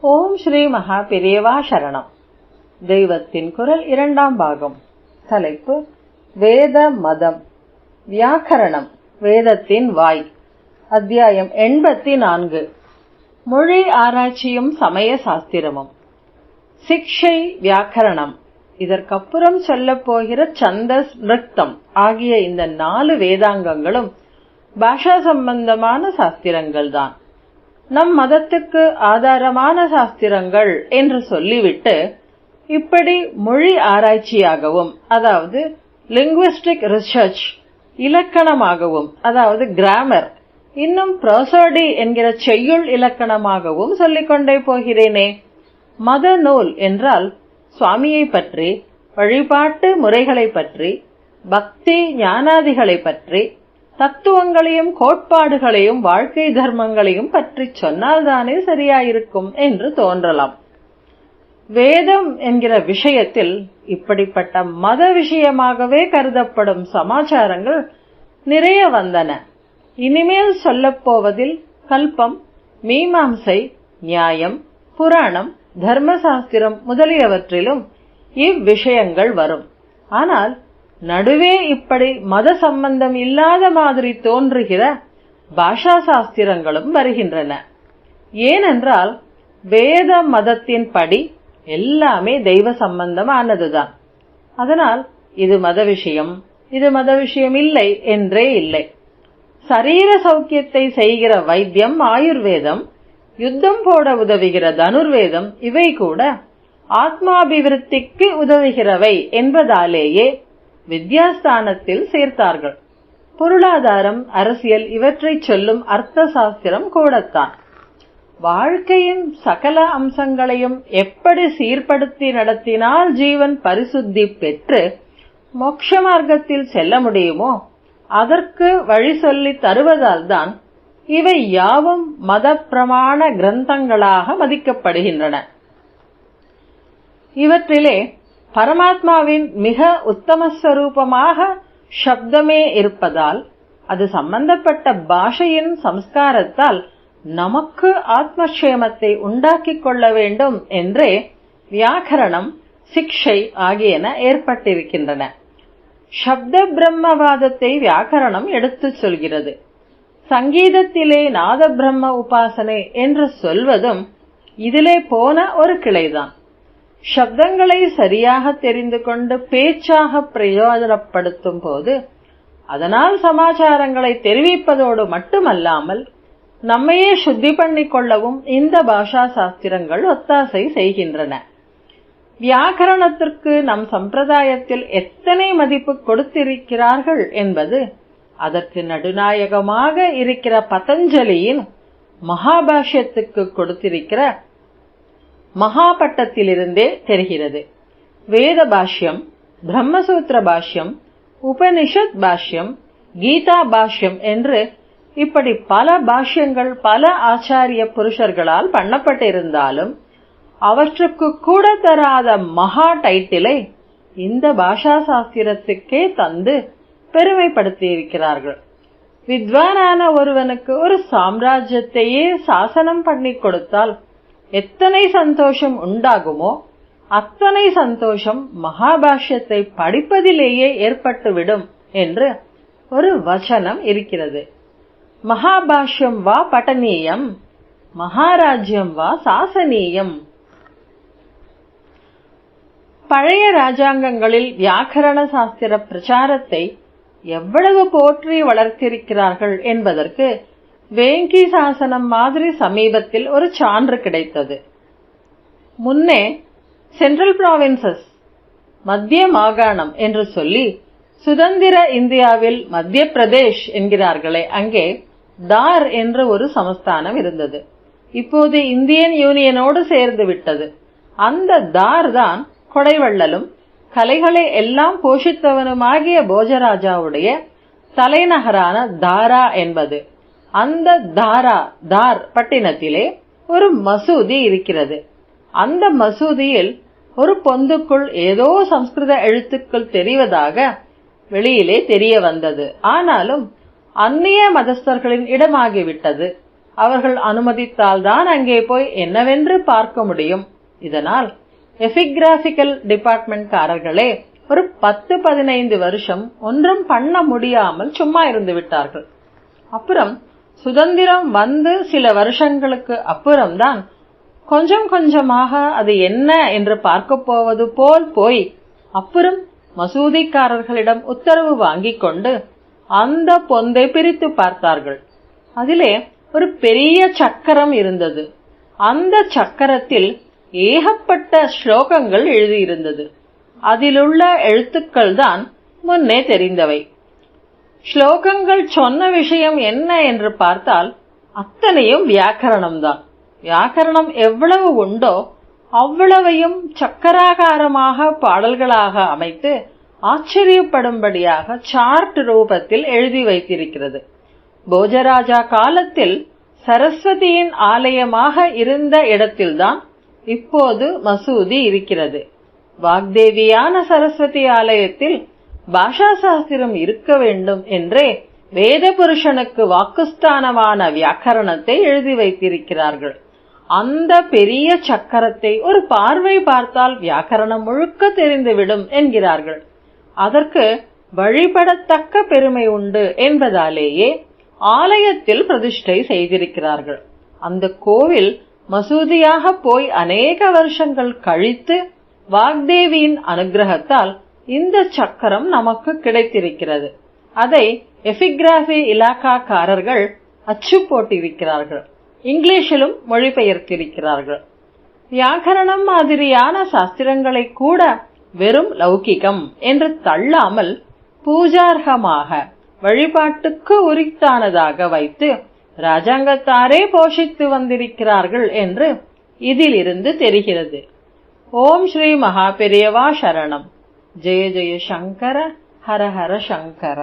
ஓம் ஸ்ரீ மகா பெரியவா சரணம். தெய்வத்தின் குரல் 2ஆம் பாகம். தலைப்பு வேத மதம். வியாக்கரணம், வேதத்தின் வாய். அத்தியாயம் 84. மொழி ஆராய்ச்சியும் சமய சாஸ்திரமும். சிக்ஷை, வியாக்கரணம். இதற்கப்புறம் சொல்லப் போகிற சந்தஸ், நிருக்தம் ஆகிய இந்த 4 வேதாங்கங்களும் பாஷா சம்பந்தமான சாஸ்திரங்கள் தான். நம் மதத்துக்கு ஆதாரமான சாஸ்திரங்கள் என்று சொல்லிவிட்டு, இப்படி மொழி ஆராய்ச்சியாகவும், அதாவது லிங்குவிஸ்டிக் ரிசர்ச், இலக்கணமாகவும், அதாவது கிராமர், இன்னும் ப்ரோசோடி என்கிற செய்யுள் இலக்கணமாகவும் சொல்லிக்கொண்டே போகிறேனே. மத நூல் என்றால் சுவாமியை பற்றி, வழிபாட்டு முறைகளை பற்றி, பக்தி ஞானாதிகளை பற்றி, தத்துவங்களையும் கோட்பாடுகளையும் வாழ்க்கை தர்மங்களையும் பற்றி சொன்னால்தானே சரியாயிருக்கும் என்று தோன்றலாம். வேதம் என்கிற விஷயத்தில் இப்படிப்பட்ட மத விஷயமாகவே கருதப்படும் சமாச்சாரங்கள் நிறைய வந்தன. இனிமேல் சொல்லப்போவதில் கல்பம், மீமாம்சை, நியாயம், புராணம், தர்மசாஸ்திரம் முதலியவற்றிலும் இவ்விஷயங்கள் வரும். ஆனால் நடுவே இப்படி மத சம்பந்தம் இல்லாத மாதிரி தோன்றுகிற பாஷா சாஸ்திரங்களும் வருகின்றன. ஏனென்றால் வேத மதத்தின் படி எல்லாமே தெய்வ சம்பந்தமானதுதான். அதனால் இது மத விஷயம், இது மத விஷயம் இல்லை என்றே இல்லை. சரீர சௌக்கியத்தை செய்கிற வைத்தியம் ஆயுர்வேதம், யுத்தம் போட உதவுகிற தனுர்வேதம், இவை கூட ஆத்மாபிவிருத்திக்கு உதவுகிறவை என்பதாலேயே வித்யாஸ்தானத்தில் சேர்த்தார்கள். பொருளாதாரம், அரசியல் இவற்றை சொல்லும் அர்த்த சாஸ்திரம் கூடத்தான். வாழ்க்கையின் சகல அம்சங்களையும் எப்படி சீர்படுத்தி நடத்தினால் ஜீவன் பரிசுத்தி பெற்று மோட்ச மார்க்கத்தில் செல்ல முடியுமோ அதற்கு வழி சொல்லி தருவதால் தான் இவை யாவும் மத பிரமாண கிரந்தங்களாக மதிக்கப்படுகின்றன. இவற்றிலே பரமாத்மாவின் மிக உத்தமஸ்வரூபமாக சப்தமே இருப்பதால் அது சம்பந்தப்பட்ட பாஷையின் சம்ஸ்காரத்தால் நமக்கு ஆத்மக்ஷேமத்தை உண்டாக்கிக் கொள்ள வேண்டும் என்றே வியாக்கரணம், சிக்ஷை ஆகியன ஏற்பட்டிருக்கின்றன. சப்த பிரம்மவாதத்தை வியாக்கரணம் எடுத்துச் சொல்கிறது. சங்கீதத்திலே நாத பிரம்ம உபாசனை என்று சொல்வதும் இதிலே போன ஒரு கிளைதான். சப்தங்களை சரியாக தெரிந்து கொண்டு பேச்சாக பிரயோஜனப்படுத்தும் போது அதனால் சமாச்சாரங்களை தெரிவிப்பதோடு மட்டுமல்லாமல் நம்மையே சுத்தி பண்ணிக் கொள்ளவும் இந்த பாஷா சாஸ்திரங்கள் ஒத்தாசை செய்கின்றன. வியாக்கரணத்திற்கு நம் சம்பிரதாயத்தில் எத்தனை மதிப்பு கொடுத்திருக்கிறார்கள் என்பது அதற்கு நடுநாயகமாக இருக்கிற பதஞ்சலியின் மகாபாஷ்யத்துக்கு கொடுத்திருக்கிற மகாபட்டத்திலிருந்தே தெரிகிறது. வேத பாஷ்யம், பிரம்மசூத்திர பாஷ்யம், உபனிஷத் பாஷ்யம், கீதா பாஷ்யம் என்று இப்படி பல பாஷ்யங்கள் பல ஆச்சாரிய புருஷர்களால் பண்ணப்பட்டிருந்தாலும் அவற்றுக்கு கூட தராத மகா டைட்டிலை இந்த பாஷா சாஸ்திரத்துக்கே தந்து பெருமைப்படுத்தியிருக்கிறார்கள். வித்வானான ஒருவனுக்கு ஒரு சாம்ராஜ்யத்தையே சாசனம் பண்ணி கொடுத்தால் எத்தனை சந்தோஷம் உண்டாகுமோ அத்தனை சந்தோஷம் மகாபாஷ்யத்தை படிப்பதிலேயே ஏற்பட்டுவிடும் என்று ஒரு வசனம் இருக்கிறது. மகாபாஷ்யம் வா பட்டனீயம், மகாராஜ்யம் வா சாசனீயம். பழைய ராஜாங்கங்களில் வியாக்கரண சாஸ்திர பிரச்சாரத்தை எவ்வளவு போற்றி வளர்த்திருக்கிறார்கள் என்பதற்கு வேங்கி சாசனம் மாதிரி சமீபத்தில் ஒரு சான்று கிடைத்தது. முன்னே சென்ட்ரல் ப்ராவின்சஸ், மத்திய மாகாணம் என்று சொல்லி சுதந்திர இந்தியாவில் மத்திய பிரதேஷ் என்கிறார்களே, அங்கே தார் என்ற ஒரு சமஸ்தானம் இருந்தது. இப்போது இந்தியன் யூனியனோடு சேர்ந்து விட்டது. அந்த தார் தான் கொடைவள்ளலும் கலைகளை எல்லாம் போஷித்தவனுமாகிய போஜராஜாவுடைய தலைநகரான தாரா என்பது. அந்த தார் பட்டினத்திலே ஒரு மசூதி இருக்கிறது. அந்த மசூதியில் ஒரு பொந்துக்குள் ஏதோ சம்ஸ்கிருத எழுத்துக்கள் தெரிவதாக வெளியிலே தெரிய வந்தது. ஆனாலும் அந்நிய மதஸ்தர்களின் இடமாகிவிட்டது. அவர்கள் அனுமதித்தால்தான் அங்கே போய் என்னவென்று பார்க்க முடியும். இதனால் எபிகிராபிக்கல் டிபார்ட்மெண்ட்காரர்களே ஒரு 10-15 வருஷம் ஒன்றும் பண்ண முடியாமல் சும்மா இருந்து விட்டார்கள். அப்புறம் சுதந்திரம் வந்து சில வருஷங்களுக்கு அப்புறம்தான் கொஞ்சம் கொஞ்சமாக அது என்ன என்று பார்க்க போவது போல் போய் அப்புறம் மசூதிக்காரர்களிடம் உத்தரவு வாங்கிக் கொண்டு அந்த பொந்தை பிரித்து பார்த்தார்கள். அதிலே ஒரு பெரிய சக்கரம் இருந்தது. அந்த சக்கரத்தில் ஏகப்பட்ட ஸ்லோகங்கள் எழுதியிருந்தது. அதிலுள்ள எழுத்துக்கள் தான் முன்னே தெரிந்தவை. ஸ்லோகங்கள் சொன்ன விஷயம் என்ன என்று பார்த்தால் அத்தனையும் வியாக்கரணம்தான். வியாக்கரணம் எவ்வளவு உண்டோ அவ்வளவையும் சக்கராகாரமாக பாடல்களாக அமைத்து ஆச்சரியப்படும்படியாக சார்ட் ரூபத்தில் எழுதி வைத்திருக்கிறது. போஜராஜா காலத்தில் சரஸ்வதியின் ஆலயமாக இருந்த இடத்தில்தான் இப்போது மசூதி இருக்கிறது. வாக்தேவியான சரஸ்வதி ஆலயத்தில் பாஷா சாஸ்திரம் இருக்க வேண்டும் என்றே வேத புருஷனுக்கு வாக்குஸ்தானமான வியாக்கரணத்தை எழுதி வைத்திருக்கிறார்கள். அந்த பெரிய சக்கரத்தை ஒரு பார்வை பார்த்தால் வியாக்கரணம் முழுக்க தெரிந்துவிடும் என்கிறார்கள். அதற்கு வழிபடத்தக்க பெருமை உண்டு என்பதாலேயே ஆலயத்தில் பிரதிஷ்டை செய்திருக்கிறார்கள். அந்த கோவில் மசூதியாக போய் அநேக வருஷங்கள் கழித்து வாக்தேவியின் அனுகிரகத்தால் இந்த சக்கரம் நமக்கு கிடைத்திருக்கிறது. அதை எபிகிராபி இலாக்காக்காரர்கள் அச்சு போட்டிருக்கிறார்கள். இங்கிலீஷிலும் மொழிபெயர்த்திருக்கிறார்கள். வியாக்கரணம் மாதிரியான சாஸ்திரங்களை கூட வெறும் லௌகிகம் என்று தள்ளாமல் பூஜார்ஹமாக வழிபாட்டுக்கு உரித்தானதாக வைத்து ராஜாங்கத்தாரே போஷித்து வந்திருக்கிறார்கள் என்று இதிலிருந்து தெரிகிறது. ஓம் ஸ்ரீ மகாபெரியவா சரணம். ஜெய ஜெய சங்கர, ஹர ஹர சங்கர.